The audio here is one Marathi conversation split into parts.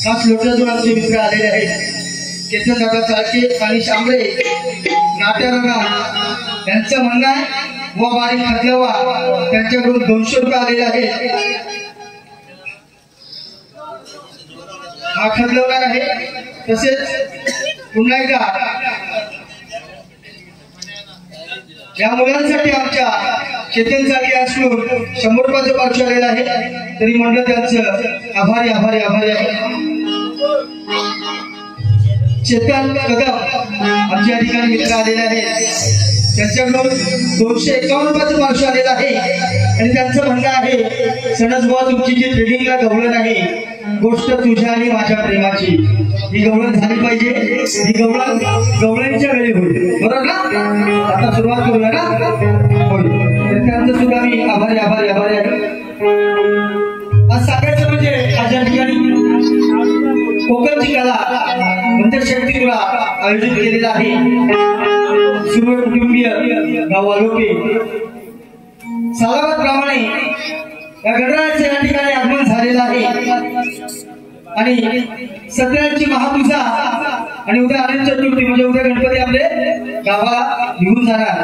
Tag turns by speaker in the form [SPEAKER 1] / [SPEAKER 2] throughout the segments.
[SPEAKER 1] खास लोटातून आमचे मित्र आलेले आहेत केतन दादा चाळके आणि शांबळे नाट्यरंगा यांचं म्हणणं आहे व बारीक खतलवा त्यांच्याकडून 200 रुपये आलेले आहेत। हा खतलवणार आहे। तसेच पुन्हा एकदा या मुलांसाठी आमच्या केतन चाळके असून 100 रुपयाचं पार्श्व आलेलं आहे तरी म्हणलं त्यांचं आभारी आभारी आभारी आहे। चेतन कदम आमच्या ठिकाणी मित्र आलेले आहेत त्यांच्याकडून 251 रुपयाचं पार्श्व आलेलं आहे आणि त्यांचं म्हणणं आहे सणस बुवा तुमची जी ट्रेडिंगला गवळण आहे गोष्ट तुझ्या आणि माझ्या प्रेमाची ही गवळण झाली पाहिजे। ही गवळण गवळणीच्या वेळी होईल बरोबर ना। आता सुरुवात करूया ना होईल तर त्यांचं सुद्धा मी आभारी आभारी आभारी आहे। आज सांगायचं म्हणजे माझ्या ठिकाणी कोकणची कला म्हणजे शक्तीपुरा आयोजित केलेला आहे। सर्व कुटुंबीय गावालोके सालाबादप्रमाणे या गणरायाचे या ठिकाणी आगमन झालेलं आहे आणि सत्याची महापूजा आणि उद्या अनंत चतुर्थी म्हणजे उद्या गणपती आपले गावाला निघून जाणार।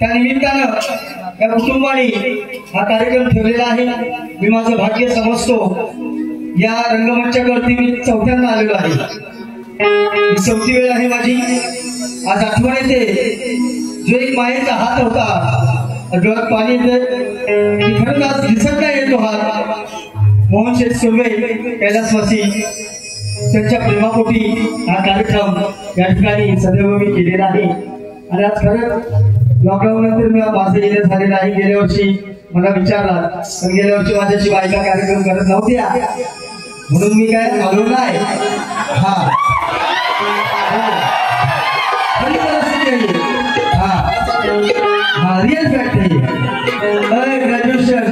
[SPEAKER 1] त्या निमित्तानं या कुटुंबाने हा कार्यक्रम ठेवलेला आहे। मी माझं भाग्य समजतो या रंगमंचावरती मी 4थ्यांदा आलेलो आहे। ही 4थी वेळ आहे माझी। आज आठवण येते जो एक मायेचा हात होता डोळ्यात पाणी येते खरंच आज दिसत नाही येतो हात मोहन शेठ सुर्वे कैलासवासी त्यांच्या प्रेमापोटी हा कार्यक्रम या ठिकाणी सदैव मी केलेला आहे। आणि आज खरंच लॉकडाऊन नंतर मी माझं येणं झालेलं आहे। गेल्या वर्षी मला विचारला पण गेल्या वर्षी माझ्याशी बायका कार्यक्रम करत नव्हत्या म्हणून मी काय आलो नाही। हा हा रिअल फॅक्ट आहे। ग्रॅज्युएशन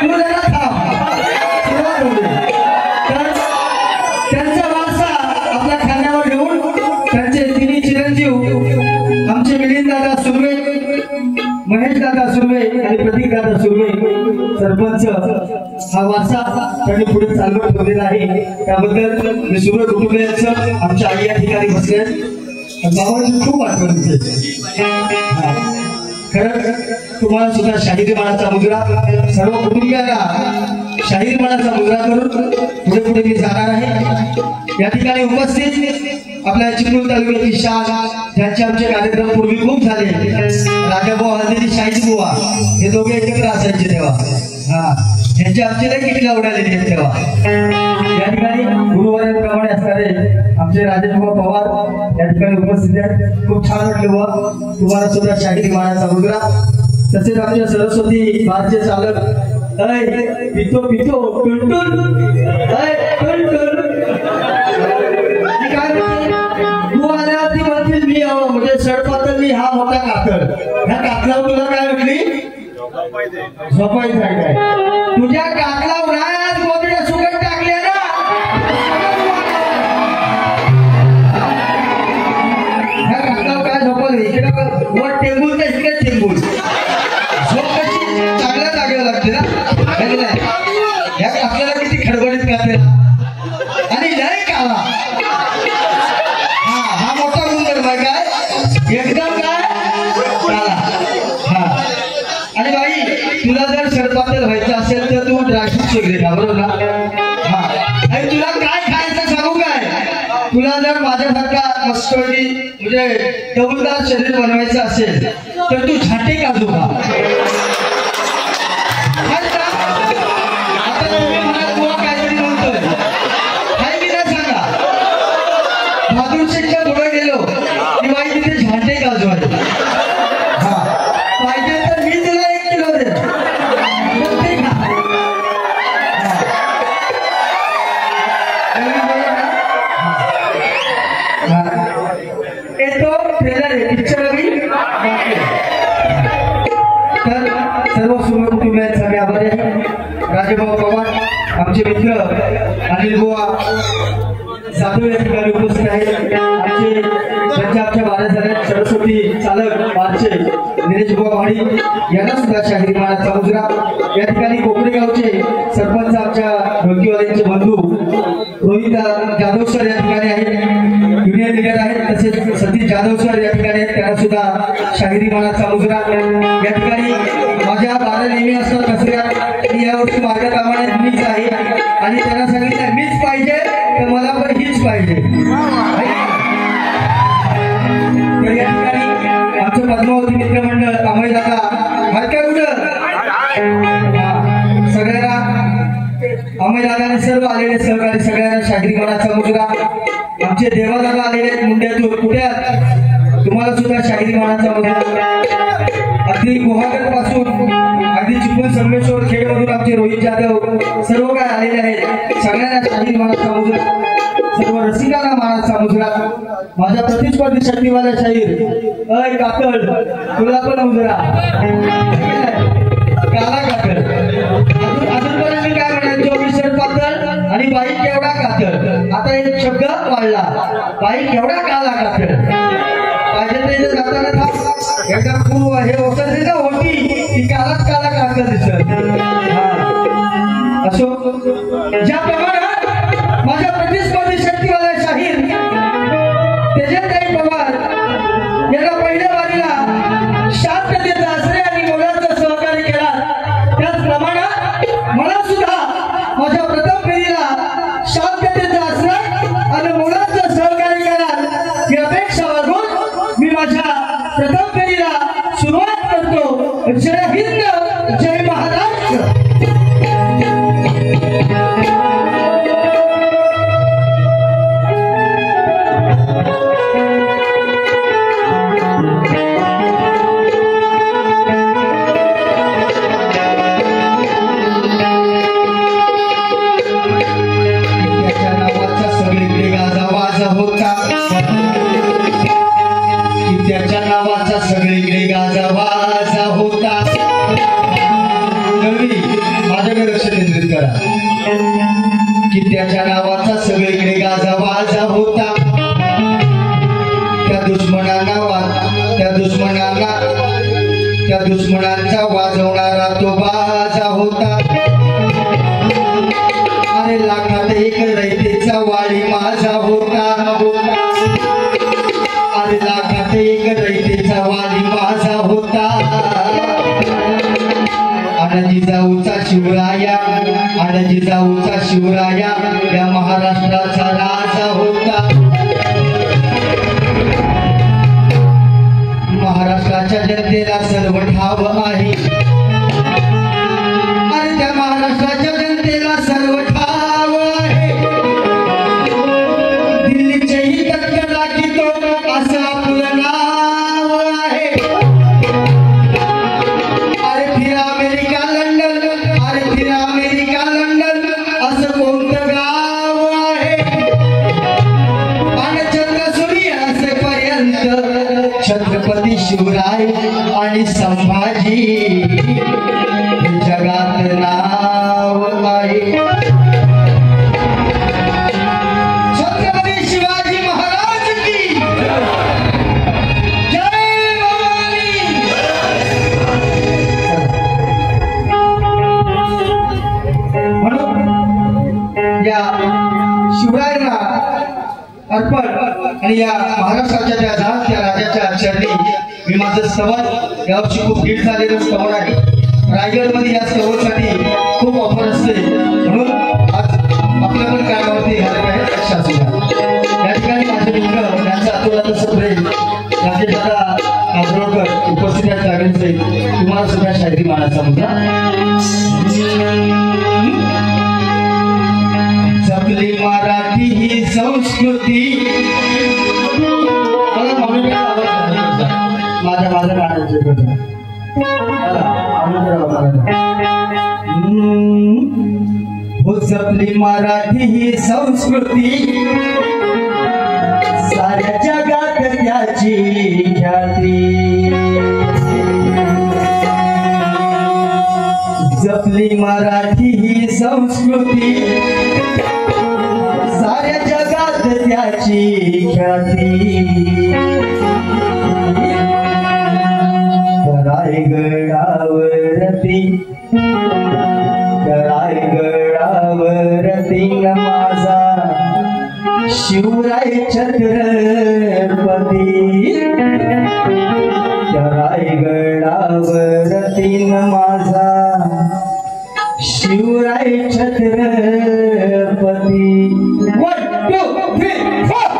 [SPEAKER 1] तू जरा थांब त्यांचा वारसा आपल्या खांद्यावर घेऊन त्यांचे तिन्ही चिरंजीव आमचे मिलिंद दादा सुर्वे महेश दादा सुर्वे आणि प्रतीक दादा सुर्वे सरपंच हा वारसा त्यांनी पुढे चालवत ठेवलेला आहे। त्याबद्दल मी सुर्वे कुटुंबियांचं आमच्या आई या ठिकाणी बसले बाबांची खूप आठवण येते। खरं तुम्हाला सुद्धा शाहिरी बाळाचा मुजरा सर्व कुटुंबियांना शाहिरी बाळाचा मुजरा करून पुढे पुढे मी जाणार आहे। या ठिकाणी उपस्थित आपल्या चिपळूण तालुक्याची शान ज्यांचे आमचे कार्यक्रम पूर्वी खूप झाले राजाभाऊ हल्दी शाहिद बुवा हे दोघे एकत्र असायचे तेव्हा हा यांचे आमचे नाही किती आवडाले तेव्हा। या ठिकाणी गुरुवारांप्रमाणे असणारे आमचे राजेशभाऊ पवार या ठिकाणी उपस्थित आहेत। खूप छान वाटलं बुवा तुम्हाला सुद्धा शाहिरी बाळाचा मुजरा। तसेच आमच्या सरस्वती बारचे चालक पितो पितो टुनटुन मी म्हणजे सडपातळ मी हा मोठा कातळ ह्या कातळावर तुला काय म्हटली झोपायचं आहे काय तुझ्या कातला उन्हाळ्यात गोबीला सुगंध टाकले ना ह्या कातळावर काय झोपल इकडे वर टेंबूल तर इकडे टेंबूल झोप कशी चांगल्या जागेला लागते ना ह्या कातळाला किती खडबडीत कातळे आणि लय काला हा मोठा गुंडर काय एकदम काय काला हा। आणि बाई तुला जर शरपातळ व्हायचं असेल तर तू ड्रायफ्रूट वगैरे खा बरोबर ना हा आणि तुला तुला जर माझ्यासारखा मस्तपैकी म्हणजे डबलदार शरीर बनवायचं असेल तर तू झाटे काजू खा. आता तुम्ही म्हणा तुला काहीतरी म्हणतोय काय की नाही सांगा. बहादूर शेठच्या पुढे गेलो की बाई तिथे झाटे काजू आहे. हा पाहिजे तर मी तुला 1 किलो दे ते खा. तो ट्रेलर आहे पिक्चर अभी तर सर्व सुरू कुटुंबियांचे सगळे आभारी आहे. राजेभाऊ पवार आमचे मित्र अनिल बुवा जाधव या ठिकाणी उपस्थित आहेत. आमचे पंजाबच्या 12 झाले सरस्वती चालक मार्चे निलेश बुवा भाडी यांना सुद्धा शाहिरी मानाचा मुजरा. या ठिकाणी कोकणे गावचे सरपंच आमच्या ढोलकीवाल्यांचे बंधू रोहित जाधव सर या ठिकाणी आहेत. युनियन लीडर आहेत. तसेच सतीश जाधव सर या ठिकाणी आहेत. त्यांना सुद्धा शाहिरी मानाचा मुजरा. या ठिकाणी माझ्या 12 नेहमी असतात दसऱ्यात यावर्षी माझ्या कामाने मीच आहे आणि त्यांना सांगितलं मीच पाहिजे तर मला पण हीच पाहिजे. तर या ठिकाणी आमचं पद्मावती मित्रमंडळ अमय दादा काय कुठं सगळ्यांना अमय दादाने सर्व आलेले सहकारी सगळ्यांना शाहिरी मानाचा मुजरा. आमचे देवादादा आलेले आहेत मुंड्यातून. कुठे तुम्हाला सुद्धा शाहिरी मानाचा मुजरा. अगदी गुहागर पासून अगदी चिपळूण संगमेश्वर खेडमधून आमचे रोहित जाधव सर्व काय आलेले आहेत. सगळ्यांना शाहिरी मानाचा मुजरा. सर्व रसिकांना मानाचा मुजरा. माझ्या प्रतिस्पर्धी शक्तीवाला शाहीर अय काकड तुला पण मुजरा. काला काकड अजूनपर्यंत मी काय म्हणायचो विसर पातळ आणि बाई केवढा काकड. आता एक शब्द वाढला बाई केवढा काला काकड. पाहिजे ते जाताना थांब एकदा पूर्व हे ओसरते ना होती ती कालाच काला काकड दिसत. असो ज्या प्रमाणात माझ्या प्रतिस्पर्धी शक्तीवाला शाहीर तेजताई पवार यांना पहिल्या वारीला शांततेचा आश्रय आणि मुलांचा सहकार्य केला त्याच प्रमाणात मला सुद्धा माझ्या प्रथम पिढीला शांततेचा आश्रय आणि मुलांचं सहकार्य करा ही अपेक्षा वागून मी माझ्या प्रथम पिढीला सुरुवात करतो. जय हिंद जय महाराष्ट्र. त्याच्या नावाचा सगळीकडे गाजावाजा होता. नवी माझ्याकडे लक्ष केंद्रित करा की त्याच्या नावाचा सगळीकडे गाजावाजा होता. त्या दुश्मनांचा वाजवणारा तो बाजा होता. अरे लाखात एक रयतेचा वाळी माझा होता. अरे लाखात एक रयतेचा वाली माझा होता. जिजाऊचा शिवराया जिजाऊचा शिवराया या महाराष्ट्राचा राजा होता. महाराष्ट्राच्या जनतेला सर्व ठाव आहे. अरे त्या महाराष्ट्राच्या जनतेला सर्व ठाव आहे. दिल्लीचेही टक्कर लागतो असं आपलं नाव आहे. अरे फिर अमेरिका लंडन असं कोणतं गाव आहे. आणि चंद्रसुरी असेपर्यंत छत्रपती शिवराय आणि संभाजी जगात नाव आहे. छत्रपती शिवाजी महाराज की जय भवानी. म्हणून या शिवरायांना अर्पण आणि या महाराष्ट्राच्या त्या राजाच्या चरणी मी माझं स्तवन यावर्षी खूप हिट झालेलं स्तवन आहे. रायगडमध्ये या स्तवनसाठी खूप ऑफर असते म्हणून आज आपल्या पण कानावरती घालत आहे. लक्षात संस्कृती माझ्या गाण्याचे हो जपली मराठी ही संस्कृती साऱ्या जगात त्याची ख्याती जपली मराठी ही संस्कृती साऱ्या जगात त्याची ख्याती रायगडावरती माझा शिवराय छत्रपती रायगडावरती माझा शिवराय छत्रपती 1 2 3 4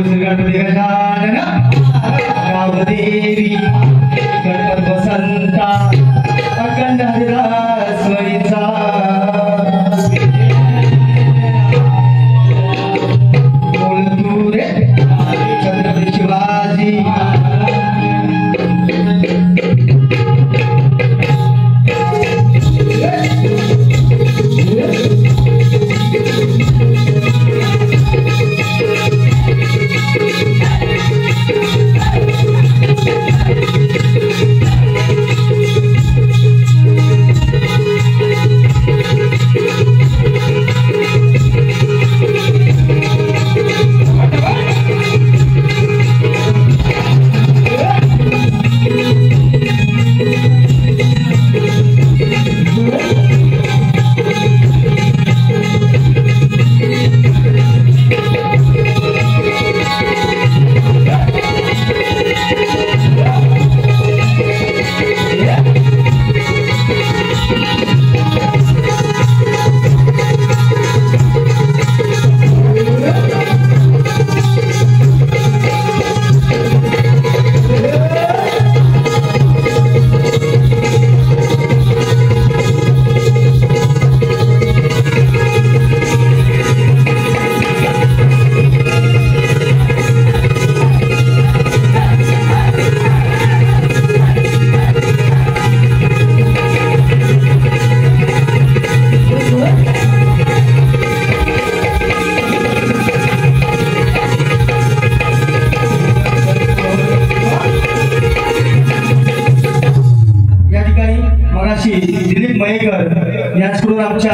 [SPEAKER 1] बोल श्री गणपती गजानन गावदेवी गणपत बसंता अखंड हरिदासवरीचा बोल तू रे छत्रपती शिवाजी दिलीप मयेकर यांच्याकडून आमच्या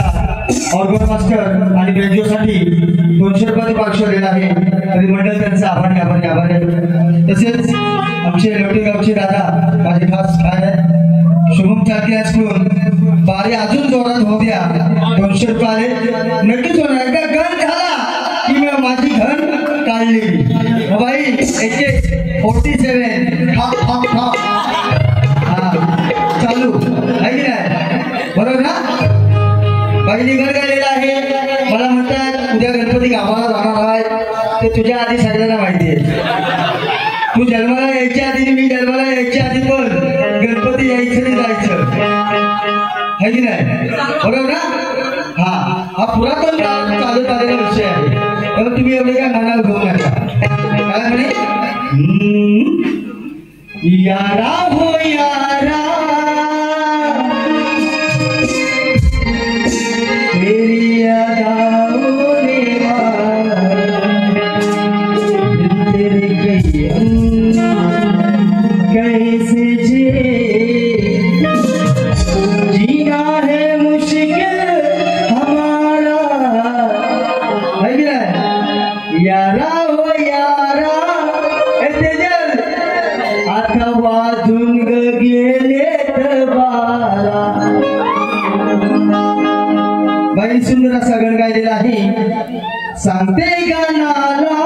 [SPEAKER 1] ऑर्गन मास्टर आणि बेंजोसाठी 200 रुपये पाठवून दिला आहे तरी मंडळ त्यांचा आभारी आभारी आभार आहे। तसेच आमचे लोटेगावचे दादा माझे खास काय आहे शुभम चाकी यांच्याकडून बारी अजून जोरात होऊ द्या 200 रुपये आले नक्कीच होणार का गण झाला की मी माझी घन काढली भाई AK 47 चालू आहे की नाही बरोबर ना पहिली घर गेलेला आहे मला म्हणतात उद्या गणपती गावाला जाणार आहे ते तुझ्या आधी सगळ्यांना माहिती आहे तू जन्माला यायच्या आधी मी जन्माला यायच्या आधी पण गणपती यायचं नाही जायचं आहे की नाही बरोबर ना हा पुरातन काळ चालत आलेला विषय आहे तर तुम्ही एवढे काय मनाला घेऊ नका काय म्हणे यारा हो यारा मेरी अदाओं ने तेरे कैसे जीना है मुश्किल हमारा यारा हो यारा तेजल आता वाजून गेलेत बारा बाई सुंदर असा गण गायलेला आहे सांगते गाणाला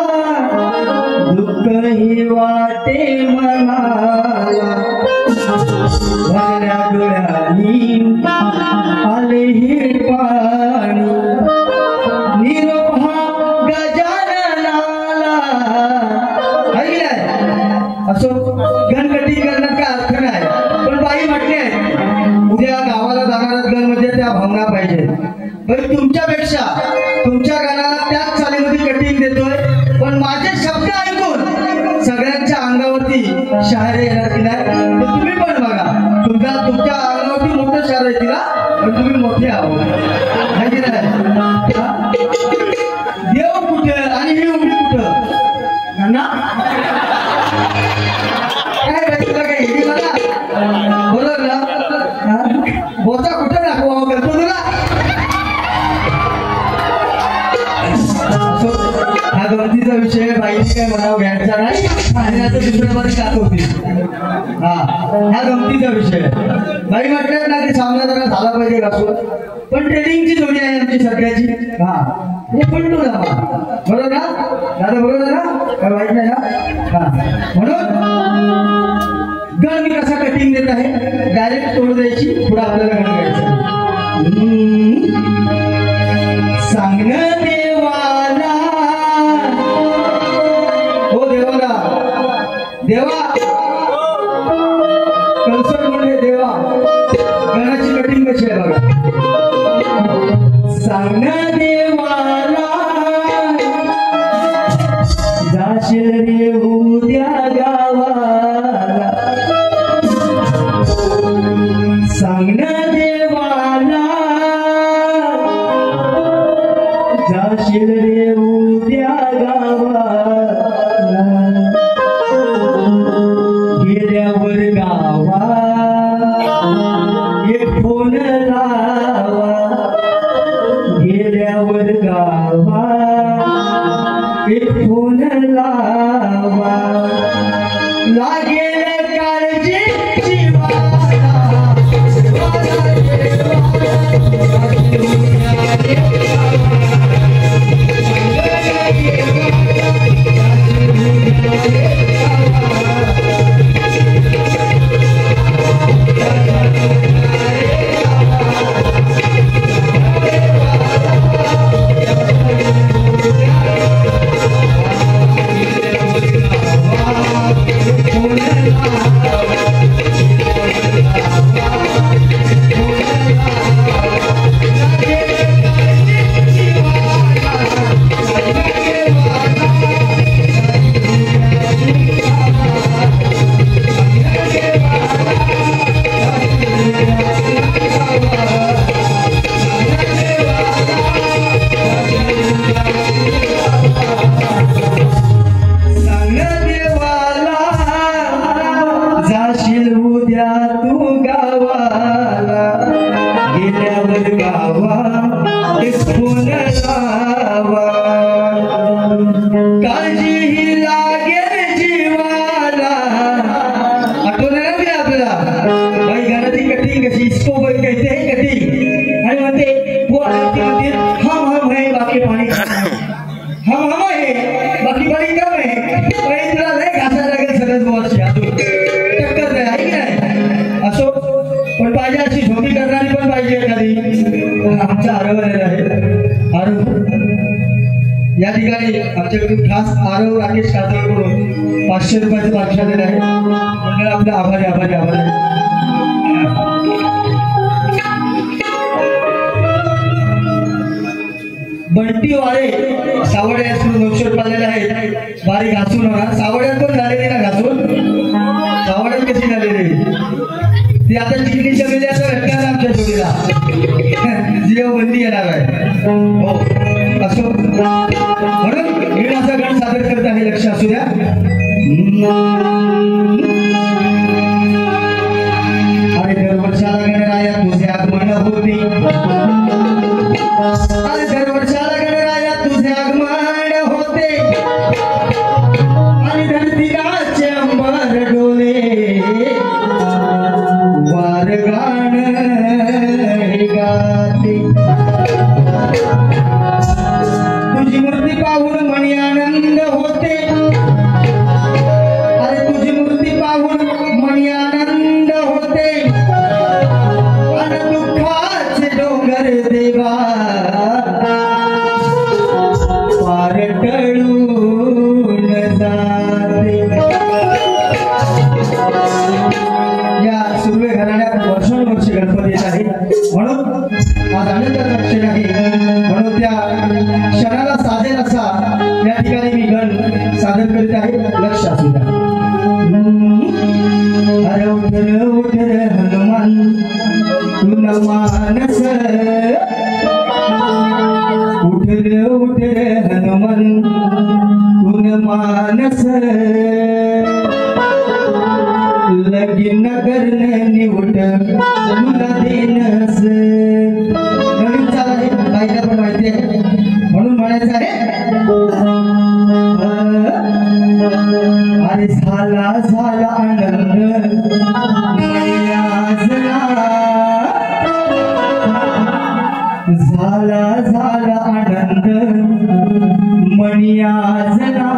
[SPEAKER 1] दुःख ही वाटे मनाला भरल्या डोळ्यांनी आले हे पाणी निरोप हा गजाननाला असो गणपती करण्यात काय अर्थ नाही पण बाई म्हटले उद्या गावाला जाणारा गण म्हणजे त्या भावना पाहिजे पण तुमच्यापेक्षा तुमच्या गाण्याला त्याच चालीमध्ये कटिंग देतोय पण माझे शब्द ऐकून सगळ्यांच्या अंगावरती शहारे येणार की नाही तर तुम्ही पण बघा तुमच्या अंगावरती मोठं शहर आहे तिला पण तुम्ही मोठे आहोत माहिती नाही देव कुठं आणि मी कुठं ना काय तुला काय हिंदी मला बरोबर ना बोचा कुठं दाखवा करतो तुला हा गमतीचा विषय बाईने काय म्हणावं घ्यायचा नाही आणि आता दुसऱ्यामध्ये कात होती हा गमतीचा विषय बाई म्हटलं ना की सामना जरा झाला पाहिजे घासून पण ट्रेनिंगची जोडी आहे आमची सगळ्याची हे पण तू दाबा बरोबर ना दादा बरोबर ना काय वाईट नाही ना म्हणून गण मी कसा कटिंग देत आहे डायरेक्ट तोड द्यायची पुढे आपल्याला गण घ्यायचं सांगणं देवाला देवा कन्सर्ट म्हणजे देवा गाण्याची कटिंग कशी आहे बघा. सांग ना देवाला जाशील रे उद्या गावाला, सांग ना देवाला जाशील रे उद्या गावाला, गेल्यावर गावा एक फोन लावा, गेल्यावर गावा एक फोन लावा, लागेल काळजी जीवाला, या ठिकाणी आमच्याकडून खास आरव राकेश कातळकडून 500 रुपयाचं पारितोषिक दिलं आहे. मंडळ आपलं आभारी आभारी आभारी. बंटी वाळे सावडे याकडून 900 रुपये आहेत. बारी घासून होणार सावड्यात पण झालेली ना, घासून सावड्यात कशी झालेली ती आता चिकलीच्या वेळेला भेटणार आमच्या जोडीला जीव बंदी येणार आहे. हो असो म्हणून मी माझा गाणं सादर करत आहे, लक्ष असू द्या. अरे दरवर्षाला गणराया तुझे आगमन होते, अरे दरवर्षाला गणराया तुझे आगमन होते, आणि धरतीराचे अंबर डोले वार गाण गाते, तुझी मूर्ती पाहून मनी आनंद होते, अरे तुझी मूर्ती पाहून मनी आनंद होते, अन दुःखाचे डोंगर देवा पार टळून जाते. या सुर्वे घराण्यात वर्षानुवर्ष गणपती येत आहे, म्हणून आज आनंदाचा क्षण आहे, म्हणून त्या क्षणाला साजेल असा या ठिकाणी मी गण सादर करीत आहे, लक्ष असू द्या. अरे उठर उठर हनुमान तुन मानस, उठर उठर हनुमान तुन मानस, लगीन करणे निवड तुला देनस. नवीन चाल आहे, बाईला पण माहिती आहे, म्हणून म्हणायचं आहे अरे झाला झाला आनंद मयाजना, झाला झाला आनंद मणियाजना,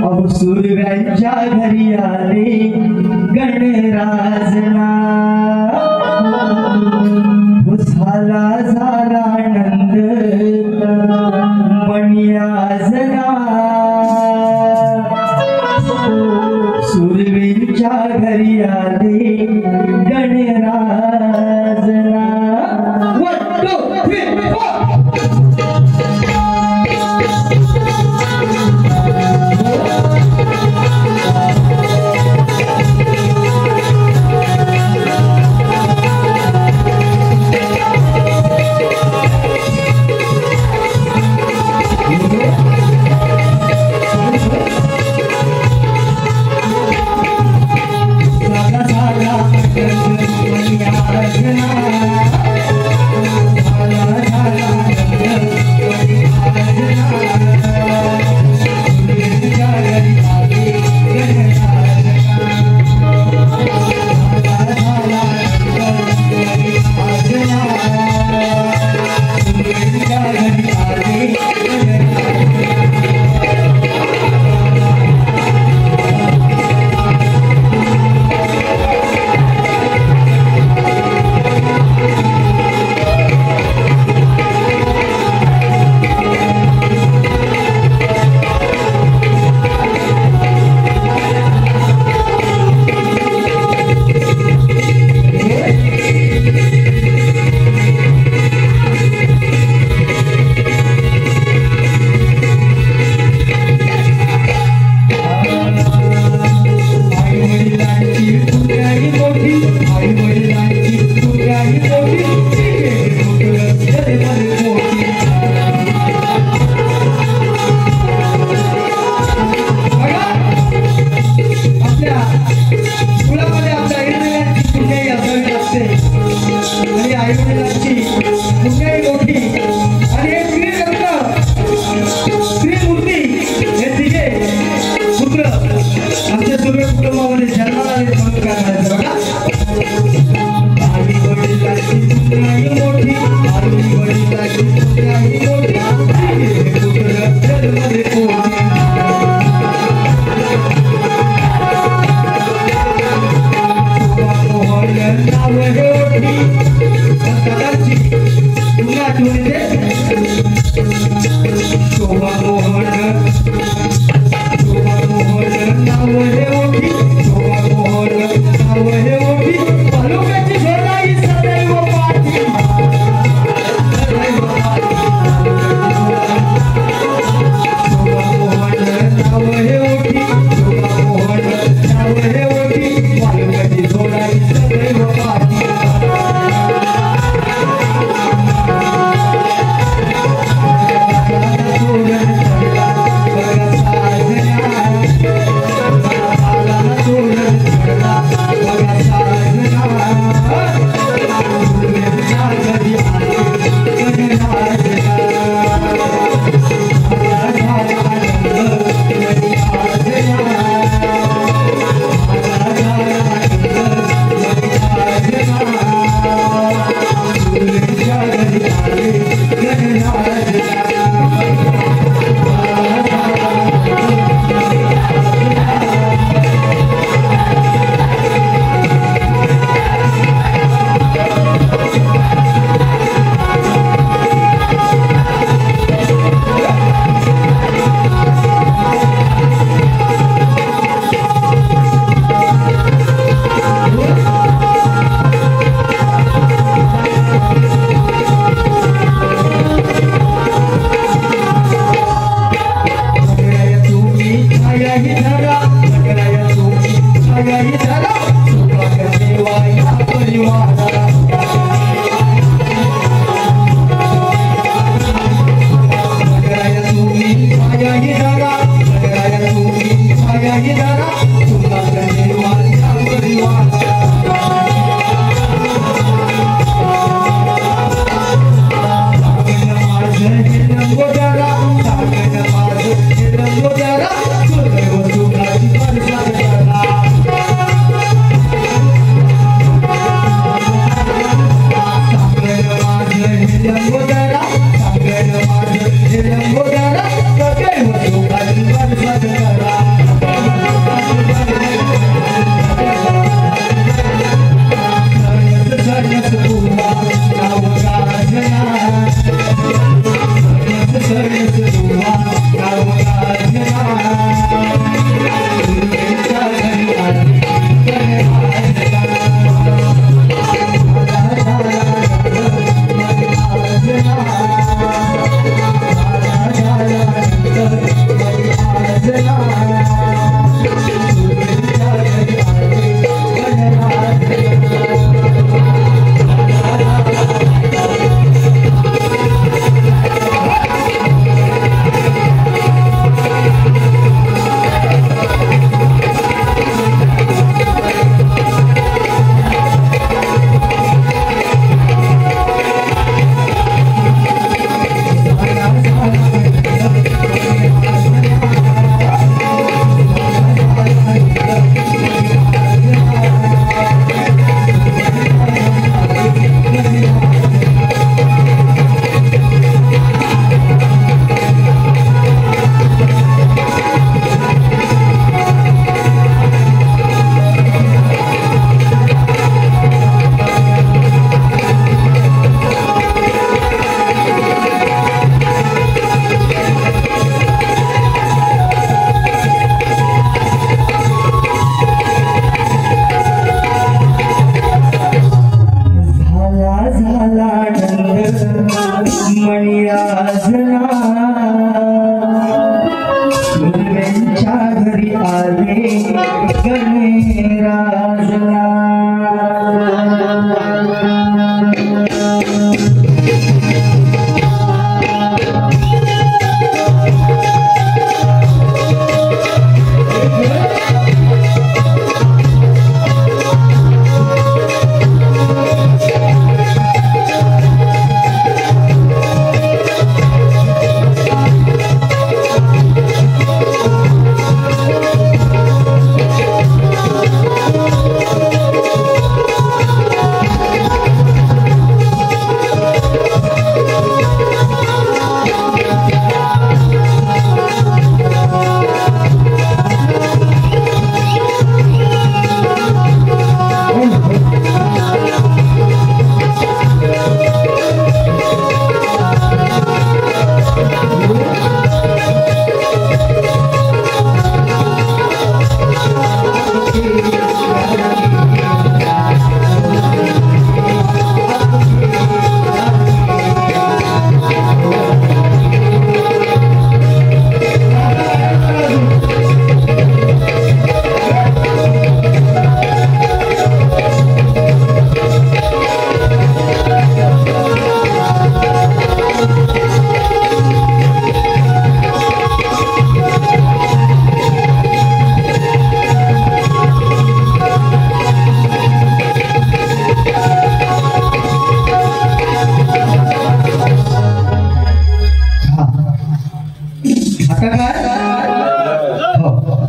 [SPEAKER 1] अब सूर्याच्या घरी आले गणराजना, झाला झाला आनंद मणियाजना. Thank you.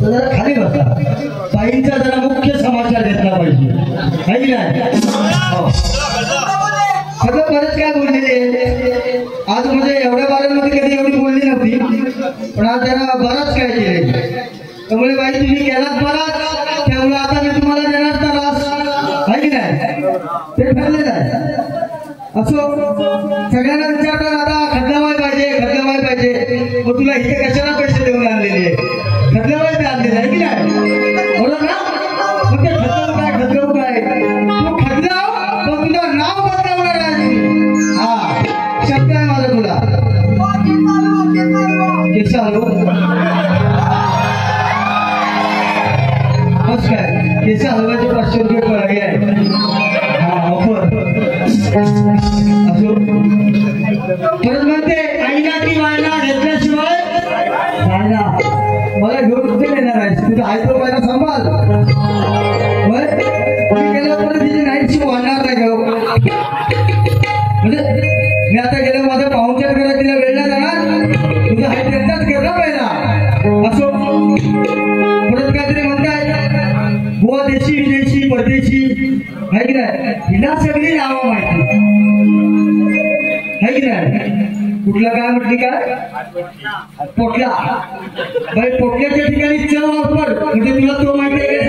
[SPEAKER 1] जरा खाली बसा. बाईंचा जरा मुख्य समाचार घेतला पाहिजे है की नाही. सगळं बरेच काय बोललेले आज म्हणजे एवढ्या बारांमध्ये कधी एवढी बोलली नव्हती पण आज जरा बराच काय केले. त्यामुळे बाई तुम्ही केलात बराच त्यामुळे आता मी तुम्हाला देणार त्रास है की नाही ते ठरलेलं आहे. असो सगळ्यांना विचारतात आता खदलाबाई पाहिजे मग तुला इथे कशाला पैसे देऊन आणलेले खदलाबाई आणलेले आहे की नाही बरोबर ना. मग ते खदलाव काय तू खदलाव पण तुझं नाव बदलावणार आहे. हा शब्द आहे माझा तुला केस आलो बस काय केस हलवायचे 500 रुपये पगार आहे. हा ऑफर असो परत म्हणते आईना की वायना घेतल्याशिवाय जायना. मला घेऊन कुठे येणार आहेस तुझं आई तो पहिला सांभाळ गेल्या परत तिची नाईट शिफ्ट वाढणार नाही घेऊ म्हणजे मी आता गेलो माझ्या पाहुणचार करायला तिला वेळ नाही जाणार तुझं हाय त्यांचाच केला पहिला. असो परत काहीतरी म्हणताय बुवा देशी विदेशी परदेशी है की नाही हिला सगळी नावं माहिती है की नाही. कुठला काय म्हटली काय पोटला बाई पोटल्याच्या ठिकाणी चव वापर म्हणजे तुला तो माहिती आहे का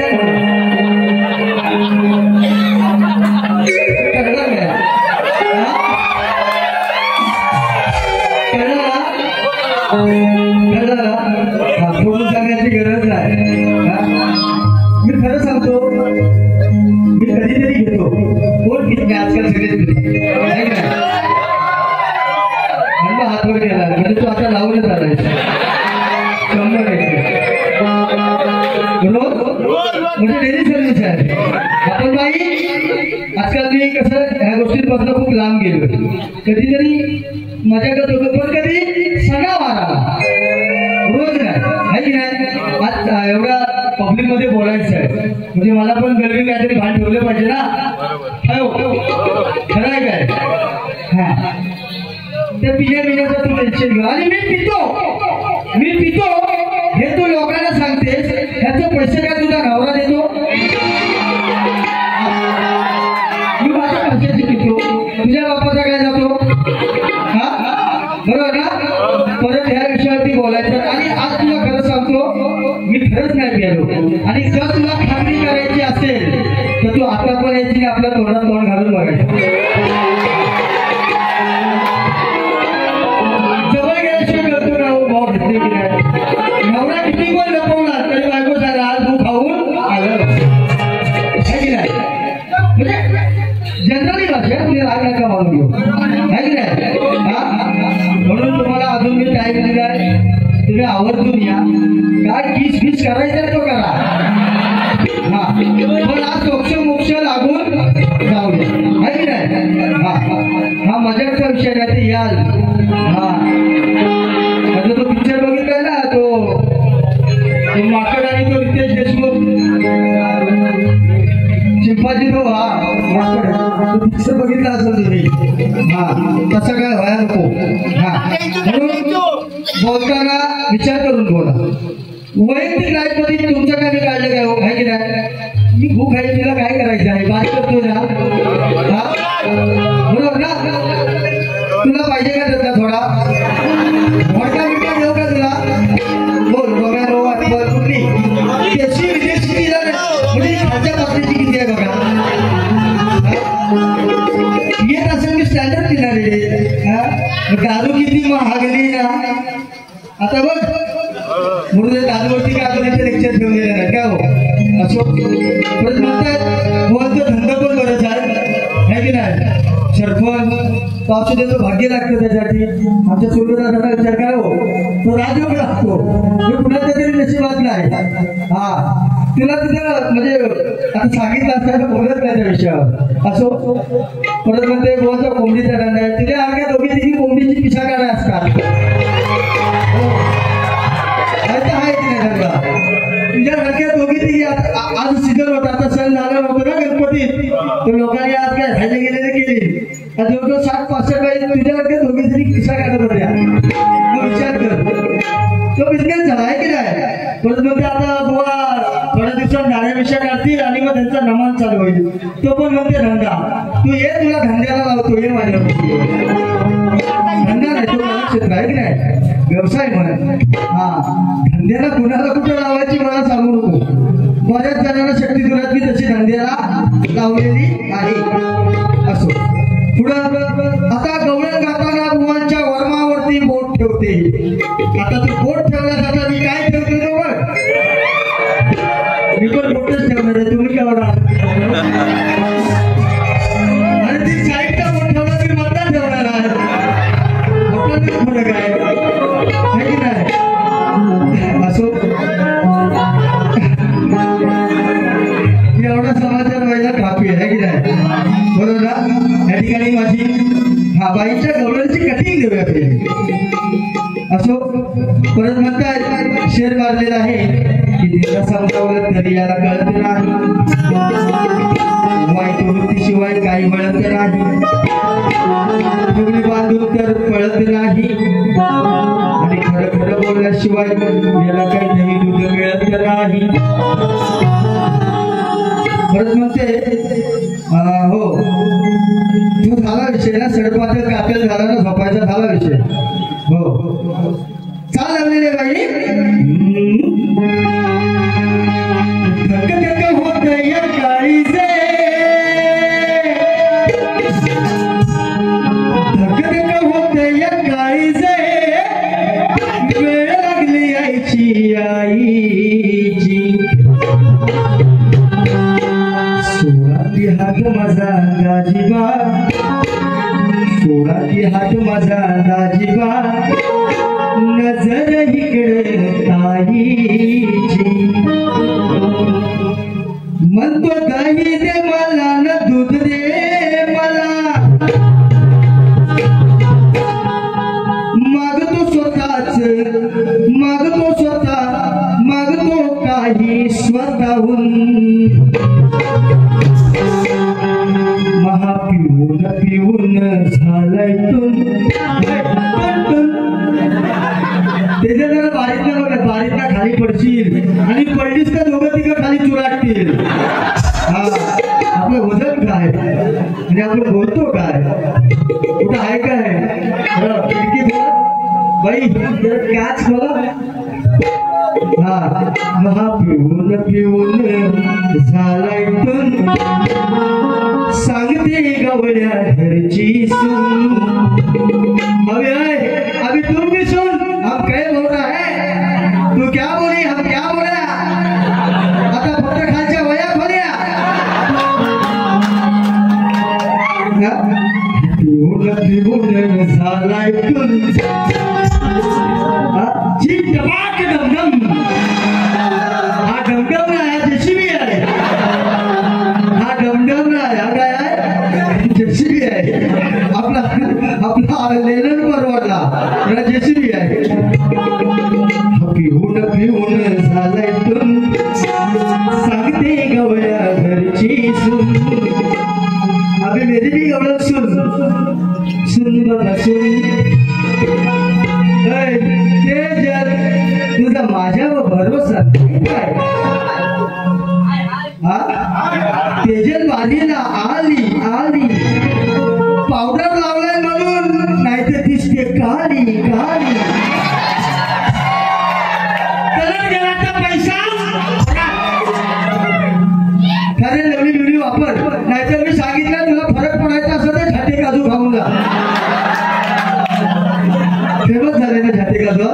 [SPEAKER 1] फोटो सांगण्याची गरज नाही. मी खरं सांगतो मी कधीतरी घेतो कोण घेत नाही आजकाल सगळेच हातवर गेला म्हणजे तू आता लावूनच आलाय 100 म्हणजे डेली सर्व्हिस आहे. आपण बाई आजकाल मी कसं ह्या गोष्टींपासून खूप लांब गेलो कधीतरी मजा करतो पण कधी सणावाराला रोज नाही है की नाही. आज एवढ्या पब्लिक मध्ये बोलायचं आहे म्हणजे मला पण गरमी काहीतरी भान ठेवलं पाहिजे ना खरं आहे काय. हा त्या पिण्याचं तू टेन्शन घेऊ आणि मी पितो हे तू लोकांना सांगतेस ह्याचे पैसे काय तुझा नवरा देतो. मी माझ्या पैशाची पितो तुझ्या बापाचा काय जातो हा बरोबर ना. परत ह्या विषयावरती बोलायचं आणि आज तुला खरं सांगतो मी खरंच नाही पिलो आणि जर तुला खात्री करायची असेल तर तू आता पण यायची आपल्या तोंडात तोंड घालून बघायचं. नवरा किती पण लपवणार तरी बायको झाला आज तू खाऊन आलं है की नाही. म्हणजे जनरली भाषा तुम्ही राग नका मानून घेऊ है की नाही. म्हणून तुम्हाला अजून मी टाईम दिलाय तुम्ही आवर्जून या काय किस करायचं तो करा. हा पण आज मोक्ष लागून जाऊ द्या है की नाही. हा मजाचा विषय नाही ते याल. हा तो पिक्चर बघितलाय ना तो माकड आणि तो रितेश देशमुख चिंपाजी तो हा माकड तो पिक्चर बघितला असेल तुम्ही. हा तसं काय व्हायला नको. हा म्हणून बोलताना विचार करून बोला. वैयक्तिक लाईफ मध्ये तुमचं काय मी काढलं काय आहे की नाही. मी भूक आहे तिला काय करायचं आहे बात करतो ना बरोबर ना. तुला पाहिजे का त्याचा थोडा मोठा मिठा देऊ का तुला बोल बघा कुठली देशी विदेशी म्हणजे खाद्य पद्धती किती आहे बघा येत असेल मी स्टँडर्ड दिला दारू किती महागली ना. आता बघ म्हणून दारूवरती काय आपण इथे लेक्चर ठेवलेलं नाही काय हो. असो परत म्हणतात मोहनचा धंदा पण बरंच आहे की नाही. सरपंच पावसाचं भाग्य लागतं त्यासाठी. आमच्या सूर्यदादाचा विचार काय हो तो राजयोग लागतो हे कुणाच्या तरी नशिबात नाही. हा तुला तिथं म्हणजे आता सांगितलं असताना बोलत नाही त्या विषयावर. असो परत म्हणते बोलचा कोंबडीचा दंड आहे तुझ्या अर्ध्या दोघी तिघी कोंबडीची पिशा काढा असतात आहे की नाही धंदा. तुझ्या अर्ध्या दोघी तिघी आज सीझन होता आता सण झाला नव्हतं ना गणपतीत तर लोकांनी आज काय खायला गेलेले केली जवळजवळ 60-65 तुझ्या अर्ध्या दोघी तिघी पिशा काढत होत्या. विचार कर तो धंद्याला कुणाला कुठं लावायची मला सांगू नको. बऱ्याच जणांना शक्ती दुरात मी तशी धंद्याला लावलेली आहे. असो पुढं आता गवळण गाताना बुवांच्या वर्मावरती बोट ठेवते. आता तू बोट ठेवण्यासाठी मी काय ठेवते तो बघ. मी पण बोटच ठेवणार आहे. तुम्ही केवढा आणि ती साईडला बोट ठेवला तरी मतदान ठेवणार आहे. बोटाने फरक आहे की नाही. असो एवढा समाचार व्हायला काफी आहे की नाही. बरोबर ना. या ठिकाणी माझी बाईच्या गवळणची कटिंग देऊया पहिली. असो परत म्हणतात शेर मारलेला आहे की तिला समजावलं तरी याला कळत नाही. वाईट वृत्तीशिवाय काही वळत नाही. ठेवणी बांधून तर पळत नाही. आणि खरं खरं बोलल्याशिवाय याला काही नवी दूध मिळत नाही. परत म्हणते हो तो झाला विषय ना. सडपातळ कापेल झाला ना. झोपायचा झाला विषय. हो चाल लागलेले बाई. धक धक होत या काळीचे. धक धक होत या काळीचे. वेळ लागली आईची आईची. सोळाची हात माझा दाजीबा. सोळाची हात माझा दाजीबा. नजर इकडे ताईची. म्हणतो दही दे मला न दूध दे मला. मागतो स्वतःच मागतो स्वतः मागतो काही स्वतःहून. महापिऊन पिऊन झालाय त्याच्या जरा बारीकला बघा. बारीकला खाली पडशील आणि पडलीस तर दोघं तिघं खाली चुराटतील. आपलं वजन काय आणि आपण बोलतो काय. कुठं आहे काय खिडकी बाई काच बघा. महापिऊन पिऊन झालाय सांगते गवळ्या घरची सून. अभी तुम भी सुन. हम क्या बोल रहा है. तू क्या बोली हम क्या बोला. आता फक्त खालच्या वया खोल्या. पिऊन पिऊन झालाय डबाक डमडम. हा डमडम आहे जेसीबी आहे. हा डमडम आहे. हा काय आहे जेसीबी आहे. आपला आपला लेलन परवडला जेसीबी आहे. पिऊन पिऊन झालाय सांगते गवळ्या घरची सून. अभी मेरी भी गवळण सुन. सुन बाबा सुन. ते जर तुझा माझ्यावर भरोसा काय. तेजल वालीला आली आली. पावडर लावलाय म्हणून नाहीतर दिसते काळी काळी. कलर गेला पैसा खरे नवीन व्हिडिओ वापर. नाहीतर मी सांगितलं तुला फरक पडायचा असं तर छाटे काजू खाऊन जा. फेमस झाले ना छाटे काजू.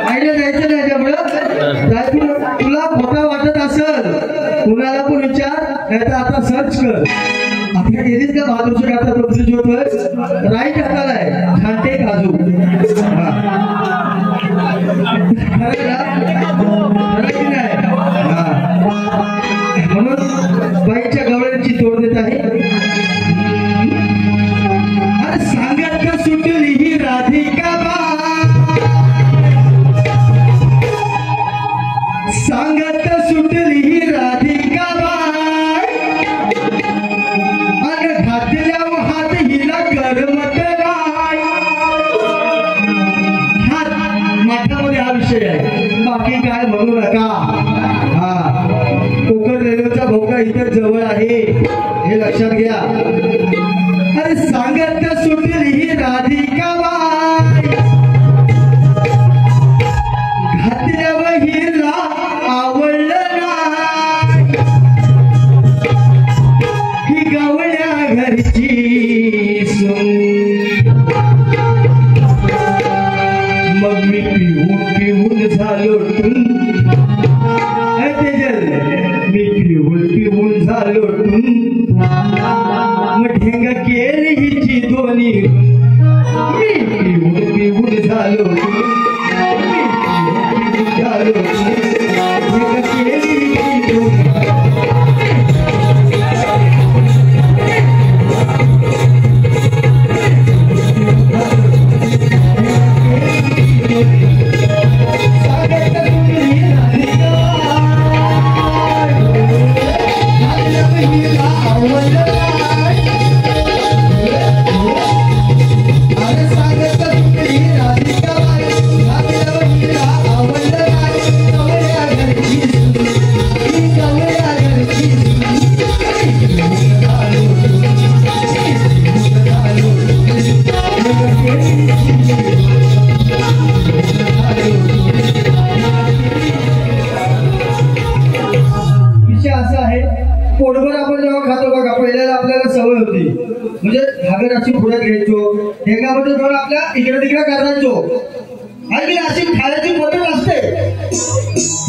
[SPEAKER 1] आईला जायचं नाही त्यामुळं. तुला खोटा वाटत असेल कुणाला पण विचार नाहीतर आता सर्च कर. आपल्या गेलीच का बहादूरच्या आता तो ब्रिज होतोय राईट हाताला आहे छाटे काजू. म्हणून बाईच्या गवळ्यांची तोड देत आहे. अरे सांगत का सुटली ही राधिका बा. सांगत सुटली ही राधिका बाय. अन घातल्या हात हिला करमत नाही. हात माठामध्ये हा विषय आहे. बाकी काय म्हणू नका. कोकण रेल्वेचा भोका इतर जवळ आहे हे लक्षात घ्या. अरे सांगत सुटली ही राधिका बाय. पिऊन झालो तेजल मी पिऊन झालो मग ढेंगा केली हिची दोन्ही मी पिऊन झालो झालो ढेंगा केली हिची दोन्ही पोटभर आपण जेव्हा खातो बघा पहिल्याला आपल्याला सवय होती म्हणजे घागर अशी पुढे घ्यायचो ढेंगामध्ये थोडं आपल्या इकडे तिकडे करायचो आणि अशी खायची पद्धत असते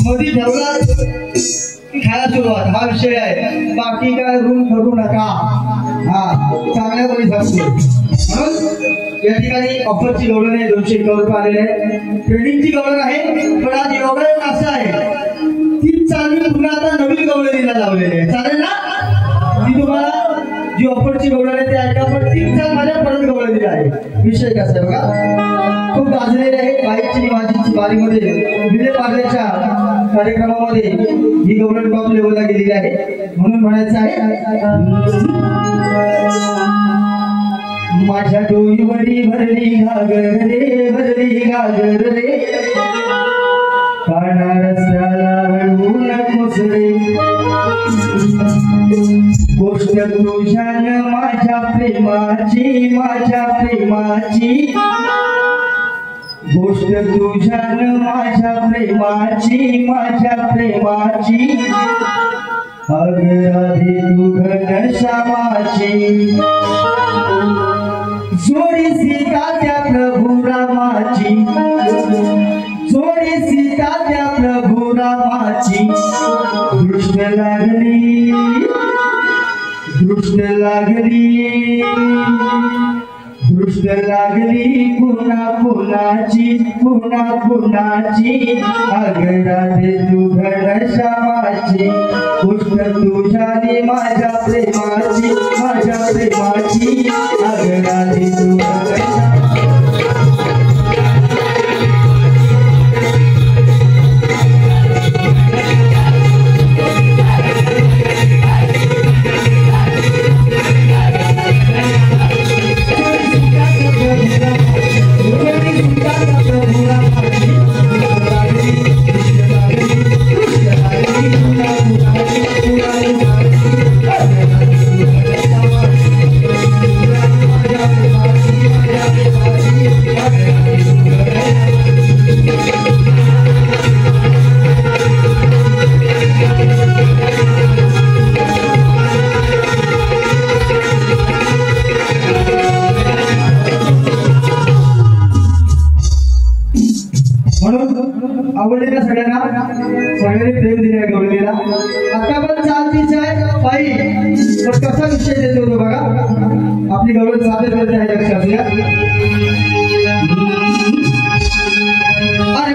[SPEAKER 1] मध्ये ठेवला खायला सुरुवात हा विषय आहे बाकी काय रूम ठरू नका हा चांगल्या परी सांगतो म्हणून या ठिकाणी ऑफरची गवळण आहे 251 रुपये आलेले आहे ट्रेडिंगची गवळण आहे पण आज योगायोग असं आहे ती चालवी पुन्हा आता नवीन गवळणीला लावलेली आहे चालेल ना ती तुम्हाला जी ऑफरची गवळण आहे ते ऐका पण 3 चाल माझ्या परत गवळणीला आहे विषय कसा आहे बघा खूप गाजलेले आहे बाईकची माझी बारीमध्ये विले पार्ल्याच्या कार्यक्रमामध्ये ही गवळण टॉप लेवलला गेलेली आहे म्हणून म्हणायचं आहे माझ्या डोईवरी भरली घागर रे काना रस्त्याला वळवू नकोस रे गोष्ट तुझ्यान माझ्या प्रेमाची गोष्ट तुझ्यान माझ्या प्रेमाची अगराधी तू घनश्यामाची जोडी सीता त्या प्रभू रामाची दृष्ट लागली पुन्हा पुन्हाची अगराधे तू घनश्यामाची गोष्ट तुझ्याने माझ्या प्रेमाची अगराधे तू आवडलेल्या सगळ्यांनी प्रेम दिले गवळणीला आता पण चालतीच आहे बाई पण कसा विषय देतो तो बघा आपली गवळण सादर करते आहे लक्षात घ्या अरे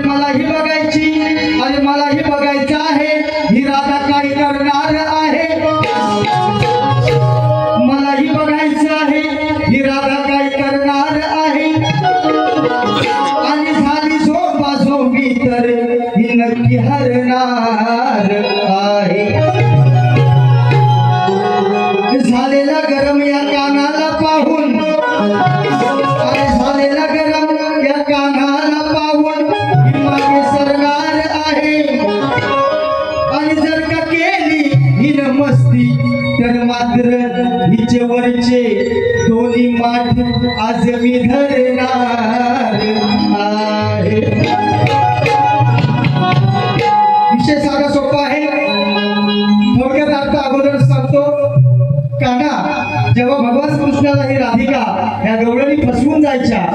[SPEAKER 1] मलाही बघायचं आहे ही राधा काय करणार आहे मलाही बघायचं आहे ही राधा काय करणार आहे आणि झाली झोपी तर ही नक्की हरणार आहे झालेला गरम या कानाला पाहून झालेला गरम या कानाला पाहून ही मागे सरणार आहे आणि जर का केली ही मस्ती तर मात्र हिचे वरचे दोन्ही माठ आज मी धरणार आहे विषय साधा सोपा आहे थोडक्यात अर्थ अगोदर सांगतो काना जेव्हा भगवान कृष्णाला ही राधिका या गवळणी फसवून जायच्या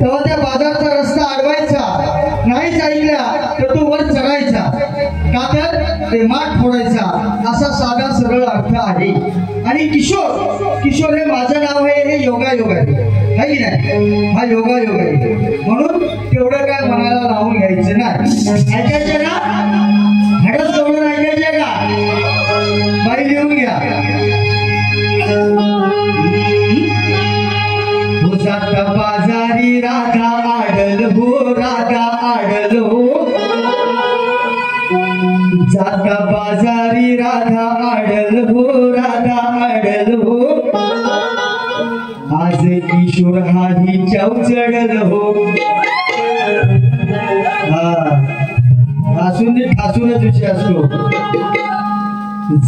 [SPEAKER 1] तेव्हा त्या बाजारचा रस्ता अडवायचा नाही जाईल ऐकल्या तर तो वर चढायचा, का तर ते माठ फोडायचा, असा साधा सरळ अर्थ आहे. आणि किशोर किशोर हे माझं नाव आहे, हे योगायोग आहे की नाही, हा योगायोग आहे. म्हणून तेवढं काय मनाला लावून घ्यायचं नाही. ऐकायचं ना, हडस जवळून ऐकायचे का बाई, लिहून घ्या. जाता बाजारी राधा आडल हो, राधा आडल हो. जाता बाजारी राधा आडल हो, राधा आडल हो. आज किशोर हा हिच्याव चढल हो. ठासून ठासूनच विषय असतो.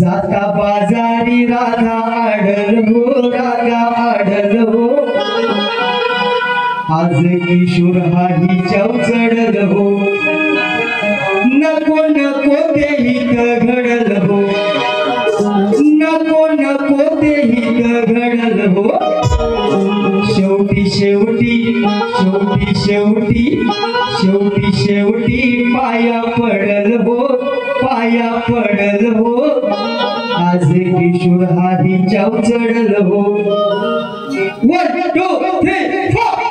[SPEAKER 1] जाता बाजारी राधा आडल हो, राधा आडल हो. आज किशोर हा हिच्याव चढल हो. नको नको ते हित घडल हो, नको नको ते हित घडल हो. शेवटी शेवटी शेवटी शेवटी शेवटी शेवटी पाया पडल हो, पाया पडल हो. आज किशोर हा हिच्याव चढल हो. 1 2 3 4.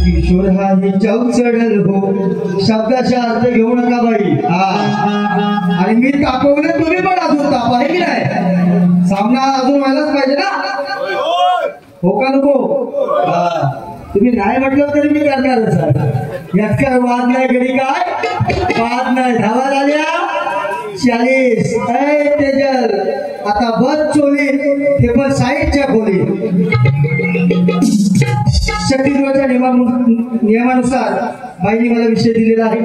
[SPEAKER 1] किशोर हा ही चौचडल हो, शब्दाचा अर्थ घेऊ नका बाई. हा आणि मी तापवले, तुम्ही पण अजून तापा, आहे की नाही? सामना अजून व्हायलाच पाहिजे ना, हो का नको? हा तुम्ही नाही म्हटलं तरी मी करणारच आहे. यात काय वाद नाही, घडी काय वाद नाही. धावा झाल्या 40. तेजल आता बस चोली, ते पण साईडच्या खोली. शक्तीदेवाच्या नियमानुसार बाईंनी मला विषय दिलेला आहे.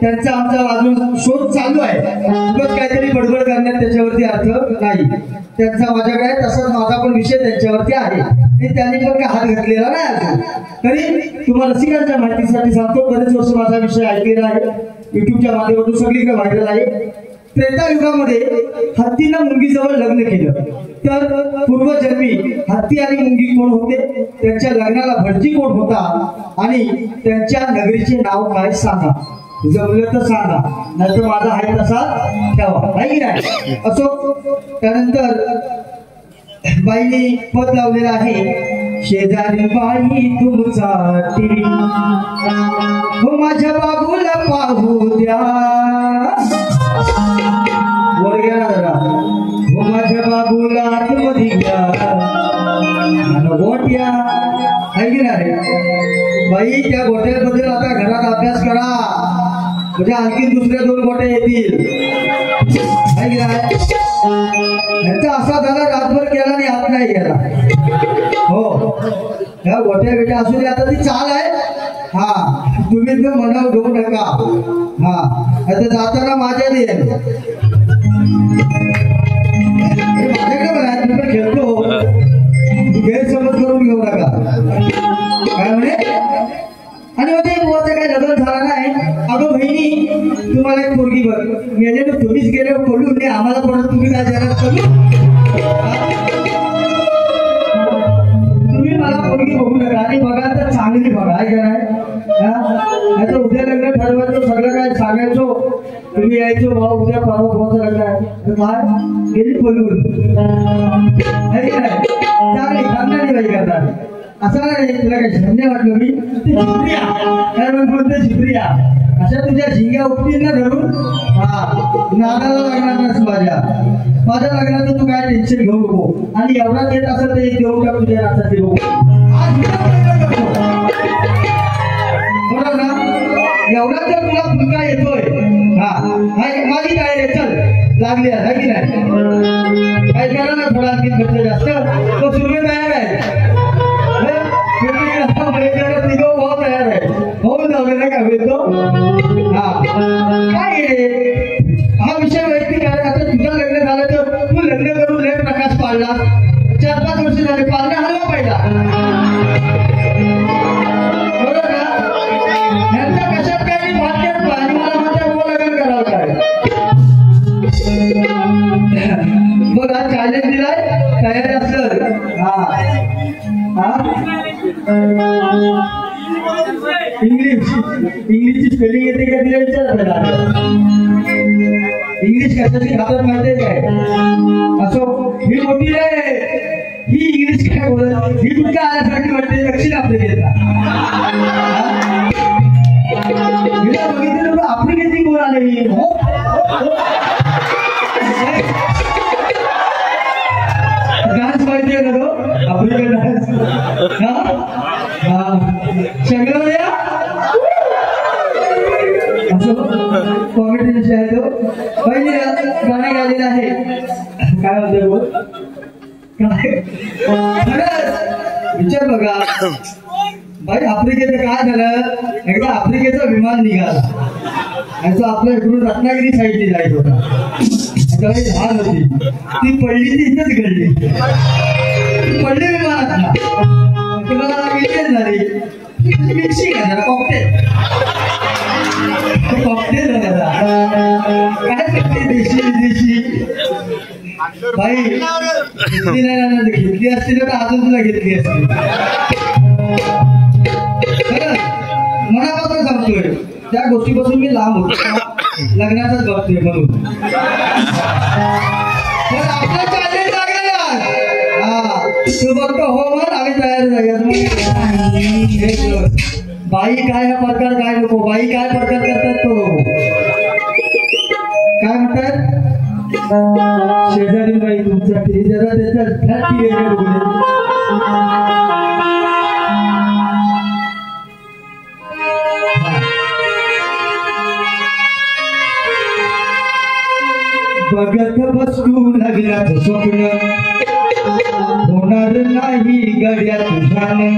[SPEAKER 1] त्यांचा आमचा अजून शोध चालू आहे. काहीतरी बडबड करण्यात त्याच्यावरती अर्थ नाही. त्यांचा माझ्याकडे तसाच माझा पण विषय त्यांच्यावरती आहे. त्यांनी पण काय हात घातलेला नाही अजून. तरी तुम्हाला रसिकांच्या माहितीसाठी सांगतो, बरेच वर्ष माझा विषय ऐकलेला आहे. युट्यूबच्या माध्यमातून सगळीकडे व्हायरल आहे. त्रेता युगामध्ये हत्तीनं मुंगीजवळ लग्न केलं, तर पूर्वजन्मी हत्ती आणि मुंगी कोण होते, त्यांच्या लग्नाला भटजी कोण होता आणि त्यांच्या नगरीचे नाव काय सांगा. जमलं तर सांगा, नाही तर माझा आहे तसा ठेवा, नाही नाही. असो, त्यानंतर बाईने पद लावलेलं आहे. शेजारी बाई तुमसाठी हो, माझ्या बाबूला पाहू द्या. वर घ्या ना जरा. हो माझ्या बाबूला आतमध्ये घ्या, गोट्या आहे की नाही बाई? त्या गोट्याबद्दल आता घरात अभ्यास करा, म्हणजे आणखी दुसऱ्या 2 गोट्या येतील, आहे की नाही? यांचा असा झाला, रातभर केला आणि हात नाही गेला. हो ह्या गोट्या बेट्या असू दे, आता ती चाल आहे. हा तुम्ही तर मनावर घेऊ नका. हा आता जाताना माझ्या येईल, माझ्याकडे बघा, मी पण खेळतो, गैरसमज करून घेऊ नका. काय म्हणे? आणि मग ते बुवाचं काही लग्न झाला नाही. अगं बहिणी, तुम्हाला एक पोरगी बघ, मेले तर तुम्हीच गेले पडून नाही, आम्हाला पडत तुम्ही काय जगात करू? तुम्ही मला पोरगी बघू नका, आणि बघा तर चांगली बघा, आहे का नाही? नाही तर उद्या लग्न ठरवायचं, सगळं काय सांगायचो, तुम्ही यायचो भाऊ उद्या परवा भावाचं लग्न आहे, तर काय गेली पडून, आहे की नाही? चांगली खानदानी बाई करतात. असं नाही तुला काही झंडे वाटलं मी झिपरिया काय म्हणतो, झिपरिया अशा तुझ्या झिंग्या उपटीन ना धरून. हा नादाला लागणार नस माझ्या लग्नाचं तू काय टेन्शन घेऊ नको. आणि एवढा येत असेल तर देऊ टाक तुझ्या नाचाचे बघू, बरोबर ना? एवढा जर तुला फुलका येतोय, हा माझी काय रे, चल लागली आहे की नाही? काय करा ना, थोडा आणखी खर्च जास्त तो सुरू तयार आहे, तयार आहे, होऊन जाऊ ना काय तो. हा काय हा विषय वैयक्तिक आहे. आता तुझं लग्न झालं तर तू लग्न करून लय प्रकाश पाळला, 4-5 वर्ष झाले, पाळणं हलवा पाहिला, बरोबर ना? यांच्या कशात काय भाग्यात आणि मला माझ्या भाऊ लग्न करावं काय. बघ हा चॅलेंज दिलाय, तयारी असलं. इंग्लिशची स्पेलिंग येते का तिला विचार. इंग्लिश कशाची खातात माहितीये काय? असो ही मोठी आहे, ही इंग्लिश काय बोलत, ही कुठल्या आल्यासाठी वाटते, दक्षिण आफ्रिकेचा. हिला बघितलं आफ्रिकेची बोल आले, ही डान्स माहिती आहे ना तो आफ्रिकन डान्स. शंकर कॉमेडी विषय आहे तो. पहिले गाणे गायलेलं आहे, काय म्हणतोय बोल काय विचार बघा भाई. आफ्रिकेचं काय झालं, एकदा आफ्रिकेचं विमान निघाला आणि तो आपल्या इकडून रत्नागिरी साईडने जायचं होता. झाड होती ती पडली, ती इथेच घडली, पडली विमानात. तुम्हाला मिळतेच झाली मिक्सिंग आहे, कॉकटेल कॉकटेल काय करते, देशी विदेशी. भाई घेतली असती तर अजून तुला घेतली असती. मनापासून सांगतोय, त्या गोष्टीपासून मी लांब होतो, लग्नाचाच बघतोय म्हणून. आपलं चॅलेंज लागलेलं, हा तू बघतो हो मग आम्ही तयार झाले. बाई काय हा प्रकार काय नको, बाई काय प्रकार करतात तो काय म्हणतात शेजारी बाई तुमच्यासाठी जरा त्याच्या बघत बसू लग्नाचं स्वप्न होणार नाही गड्या तुझ्यानं,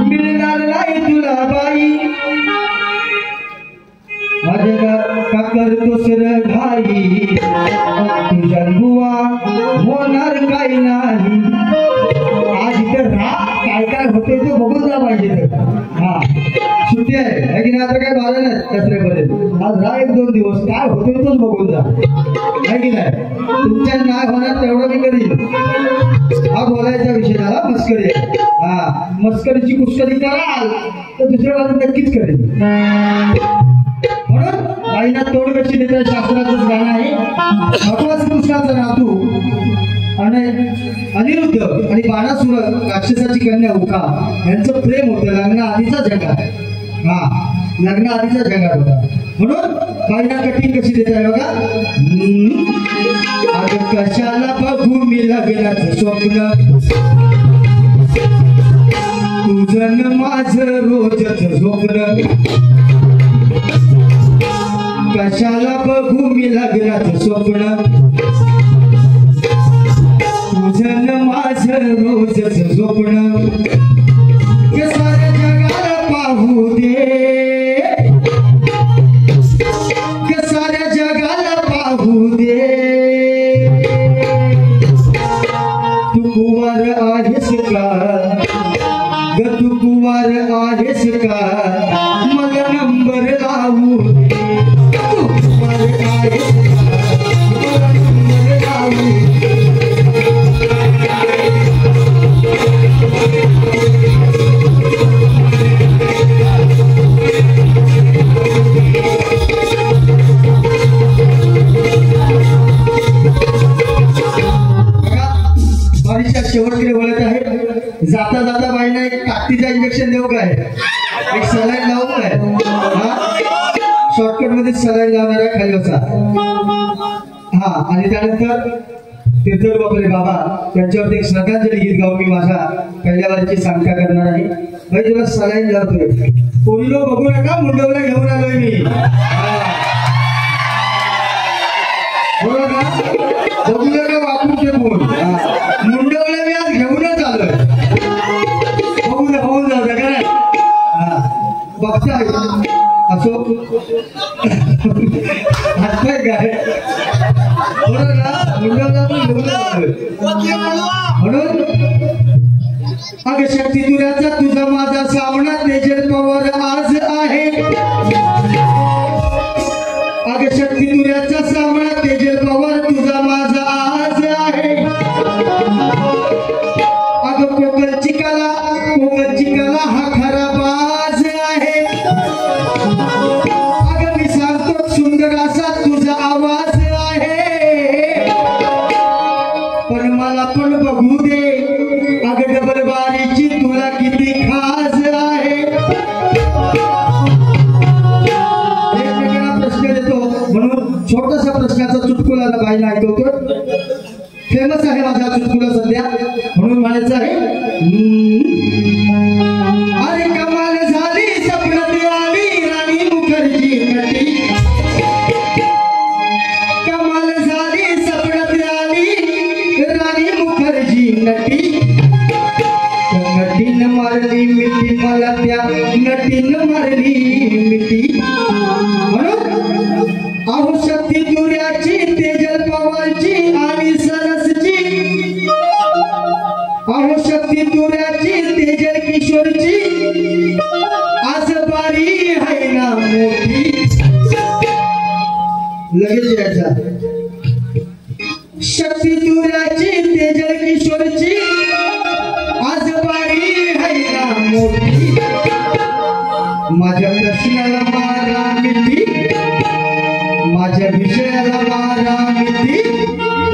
[SPEAKER 1] मिळणार नाही तुला बाई माझ्या का करतोस र घाई, तुझ्या बुवा होणार काही नाही. आज इथं काय काय होते ते बघून जा पाहिजे. हा सुट्टी आहे की आता काय झालं नाही दसऱ्यापर्यंत, आज राहा 1-2 दिवस काय होते तोच बघून जा आहे की नाही. तुमच्या नाही होणार तेवढं मी करीन. हा बोलायचा विषय झाला मस्करी. हा मस्करीची कुस्करी कराल तर दुसऱ्या बाजू नक्कीच करेल. म्हणून बाईना तोड कशी देतात शास्त्राचंच गाणं आहे. महत्वाचं कृष्णाचा नातू आणि अनिरुद्ध आणि बाणासुर राक्षसाची कन्या उका यांचं प्रेम होतं लग्न आधीचा जगात. हा लग्न आधीचा जगात होता. म्हणून बाईना कटिंग कशी देत आहे बघा. अगं कशाला बघू मी लग्नाचं स्वप्न, तुझं माझं रोजच झोपण. कशाला बघू मी लग्नाचं स्वप्न, तुझं माझं रोजच झोपण. साऱ्या जगाला पाहू दे, साऱ्या जगाला पाहू दे. तू कुवार आहेस का ग, तू कुवार आहेस का, मला नंबर लावू दे. तू कुवार आहेस का, मला नंबर लावू दे. शेवटकडे बोलत आहे. जाता जाता बाईना एक ताकदीचा इंजेक्शन देऊ काय, एक सलाईन लावू काय. हा शॉर्टकट मध्ये सलाईन लावणारा खाली होता. हा आणि त्यानंतर तीर्थर बापरे बाबा त्यांच्यावरती एक श्रद्धांजली गीत गाऊ मी माझ्या पहिल्या वारीची सांगता करणार आहे. भाई तुला सलाईन लावतोय, कोणी बघू नका, मुंडवला घेऊन आलोय मी. बरोबर का, बघू नका वापरून ते बोल. मुंडवला मी आज घेऊनच आलोय. बघू दे होऊन जाऊ दे काय. बघताय असो हातपाय काय बरोबर ना, मुंडवला पण घेऊनच आलोय. म्हणून अगं शक्ती तुऱ्याचा तुझा माझा सामना तेजल पवार आज आहे. अगं शक्ती तुऱ्याचा सामना तेजल पवार तुझा माझा आज आहे. अगं कोकणची कला हा खरा बाज आहे. अगं मी सांगतो सुंदर असा तुझा आवाज आहे, पण मला पण बघू दे. अगं डबल बारीची तुला किती खास आहे. एकमेकांना प्रश्न देतो म्हणून छोटासा प्रश्नाचा चुटकुला बाईला ऐकवतो. फेमस आहे माझा चुटकुला सध्या, म्हणून म्हणायचं आहे. अरे कमाल झाली सपनात आली राणी मुखर्जी नटी. कमाल झाली सपनात आली राणी मुखर्जी नटी. नटीनं मारली मिठी मला, त्या नटीनं मारली मिठी. म्हणून अहो शक्ती तुऱ्याची तेजल पवारची आणि सरसची. अहो शक्ती तुऱ्याची तेजल किशोरची आज बारी आहे ना मोठी. लगेच यायचा. शक्ती तुऱ्याची तेजल किशोरची आज बारी आहे ना मोठी. माझ्या प्रश्नाला मारा मिठी, माझ्या विषयाला मारा मिठी,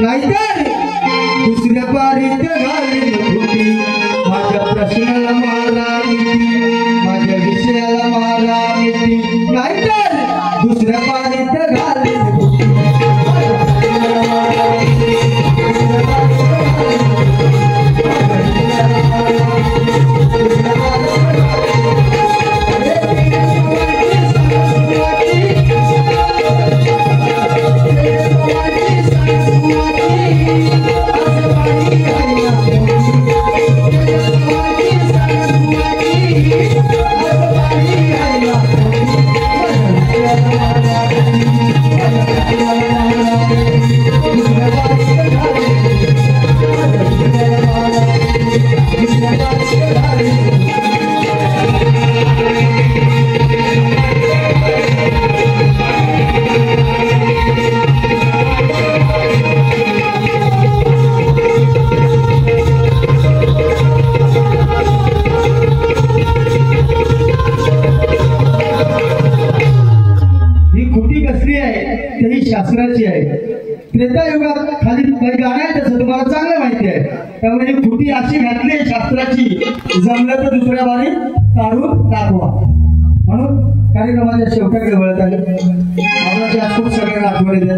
[SPEAKER 1] नाहीतर दुसऱ्या बारीत घालीन फुटी. माझ्या प्रश्नाला मारा मिठी, माझ्या विषयाला त्रेतायुगात खाली काही गाणं आहे तसं तुम्हाला चांगलं माहिती आहे. त्यामुळे फुटी अशी घातली शास्त्राची, जमलं तर दुसऱ्या बारी काढून दाखवा. म्हणून कार्यक्रमाच्या शेवटाकडे वळत आले. आम्हाला खूप सगळ्यांना आठवण येते.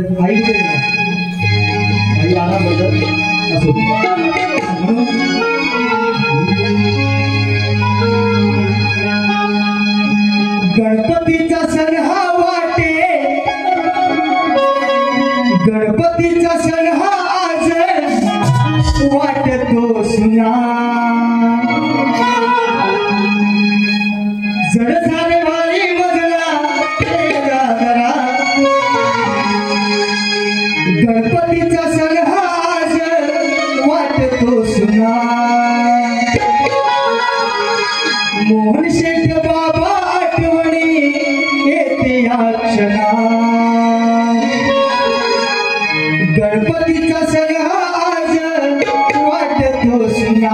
[SPEAKER 1] आई आराम बदल असो. म्हणून गणपतीचा सण हा वाटे, गणपतीचा सण हा आज वाटतो सुना. जड झाले वारी मजला करा, गणपतीचा सण हा आज वाटतो सुना. मोहन शेठ बाबा आठवणी येते या क्षणा. गणपतीचा सण हा आज वाटतो सुना.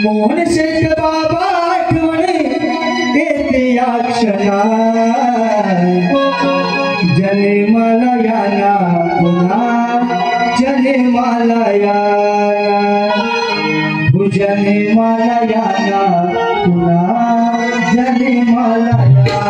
[SPEAKER 1] मोहन शेठ बाबा आठवणी येते या क्षणा. जन्माला याना पुन्हा, जन्माला याना, जन्माला याना पुन्हा, जन्माला याना.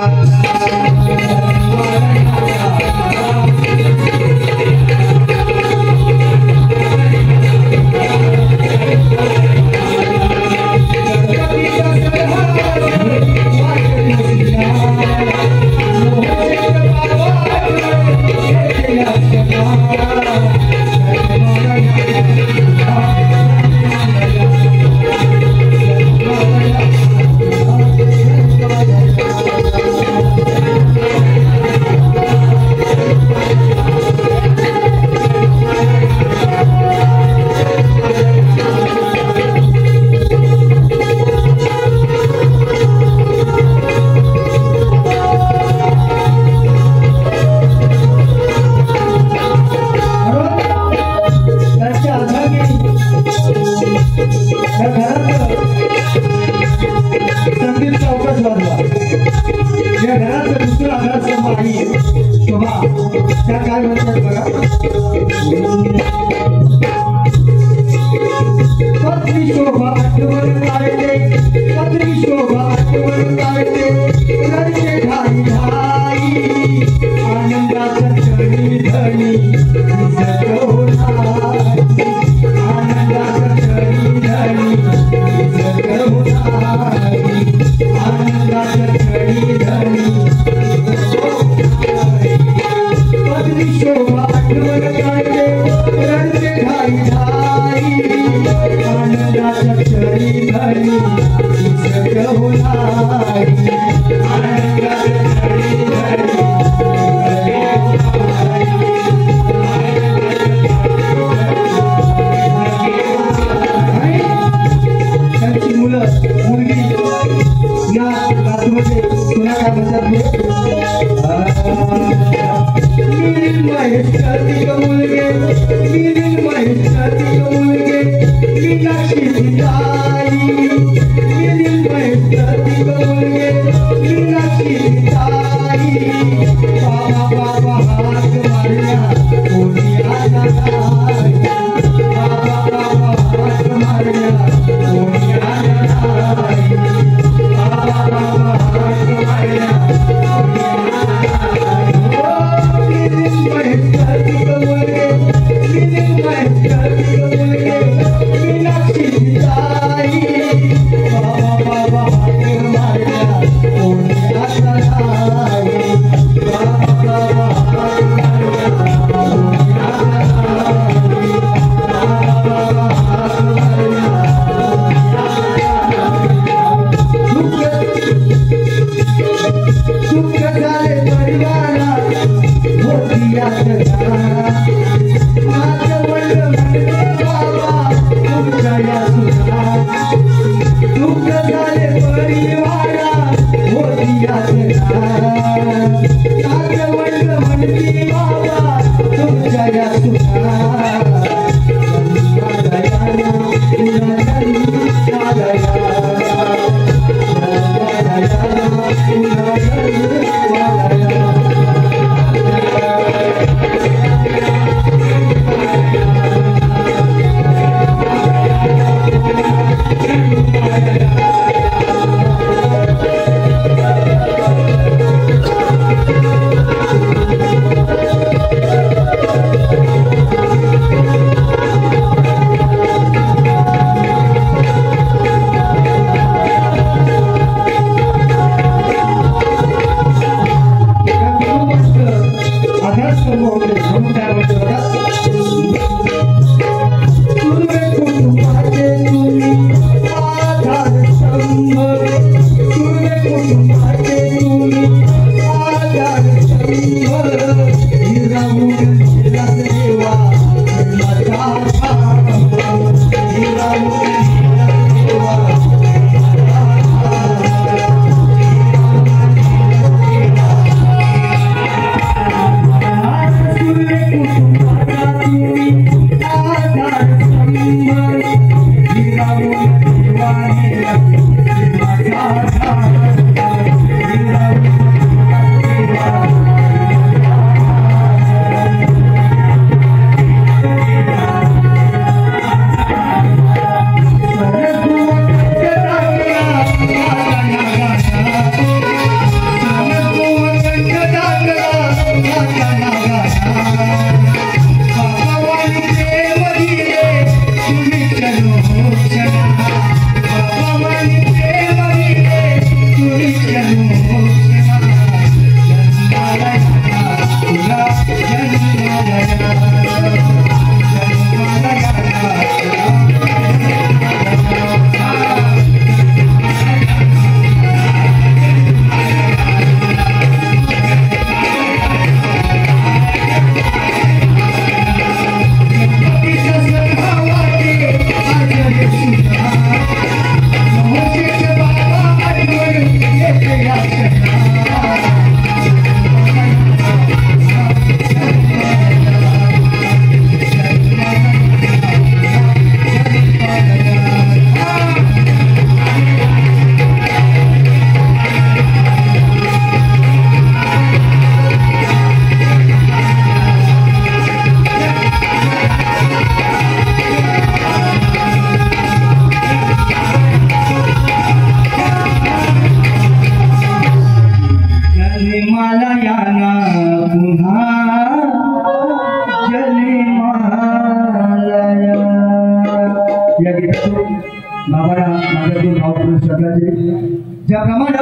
[SPEAKER 1] ज्याप्रमाणे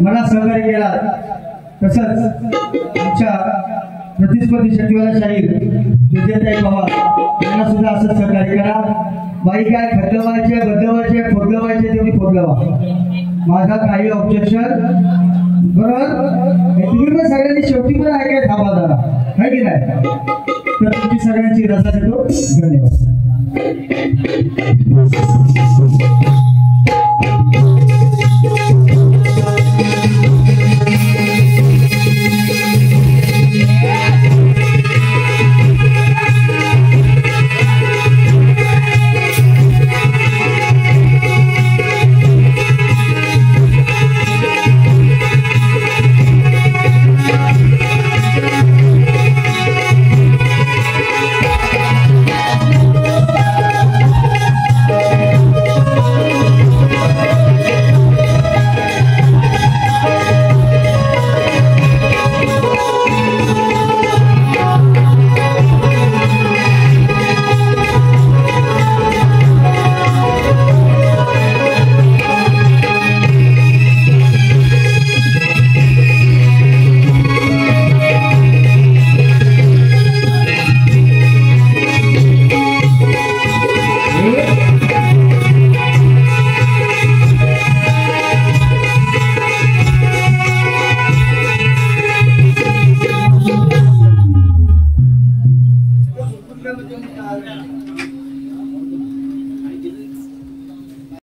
[SPEAKER 1] मला सहकार्य केला तसंच आमच्या प्रतिस्पर्धी शक्तीवाला शाहीर विजयताई पवार यांना सुद्धा असंच सहकार्य करा. बाई काय खतलवायचे बदलवायचे फोडलवायचे तेवढी फोडलवा. माझा काही ऑब्जेक्शन बरोबर तुम्ही पण सगळ्यांनी शेवटी पण आहे काय थांबा जरा आहे की नाही. तर तुमची सगळ्यांची रजा देतो. धन्यवाद.